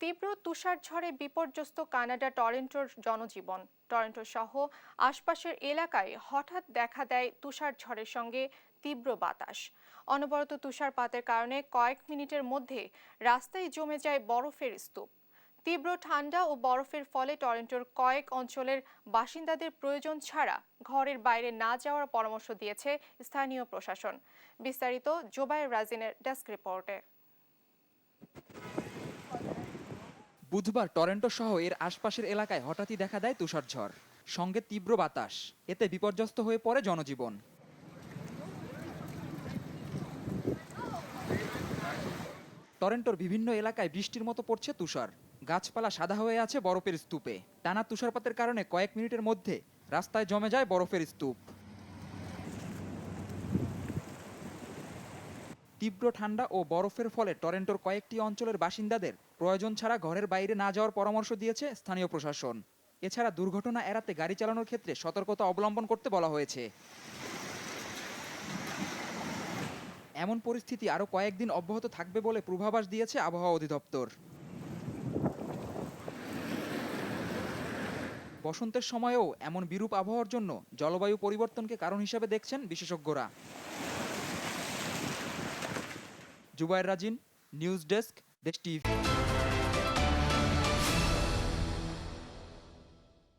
তীব্র তুষারঝড়ে বিপর্যস্ত কানাডা টরন্টোর জনজীবন। টরন্টো সহ আশপাশের এলাকায় হঠাৎ দেখা দেয় তুষারঝড়ের সঙ্গে তীব্র বাতাস। অনবরত তুষারপাতের কারণে কয়েক মিনিটের মধ্যে রাস্তায় জমে যায় বরফের স্তূপ। তীব্র ঠান্ডা ও বরফের ফলে টরন্টোর কয়েক অঞ্চলের বাসিন্দাদের প্রয়োজন ছাড়া ঘরের বাইরে না যাওয়ার পরামর্শ দিয়েছে স্থানীয় প্রশাসন। বিস্তারিত জোবায়ের রাজিনের ডেস্ক রিপোর্টে। বুধবার টরন্টো সহ এর আশপাশের এলাকায় হঠাৎই দেখা দেয় তুষারঝড়, সঙ্গে তীব্র বাতাস। এতে বিপর্যস্ত হয়ে পড়ে জনজীবন। টরন্টোর বিভিন্ন এলাকায় বৃষ্টির মতো পড়ছে তুষার। গাছপালা সাদা হয়ে আছে বরফের স্তূপে। টানা তুষারপাতের কারণে কয়েক মিনিটের মধ্যে রাস্তায় জমে যায় বরফের স্তূপ। তীব্র ঠান্ডা ও বরফের ফলে টরন্টোর কয়েকটি অঞ্চলের বাসিন্দাদের প্রয়োজন ছাড়া ঘরের বাইরে না যাওয়ার পরামর্শ দিয়েছে স্থানীয় প্রশাসন। এছাড়া দুর্ঘটনা এড়াতে গাড়ি চালানোর ক্ষেত্রে সতর্কতা অবলম্বন করতে বলা হয়েছে। এমন পরিস্থিতি আরও কয়েকদিন অব্যাহত থাকবে বলে পূর্বাভাস দিয়েছে আবহাওয়া অধিদপ্তর। বসন্তের সময়েও এমন বিরূপ আবহাওয়ার জন্য জলবায়ু পরিবর্তনকে কারণ হিসেবে দেখছেন বিশেষজ্ঞরা। জুবায়ের রাজিন, নিউজ ডেস্ক, দেশ টিভি।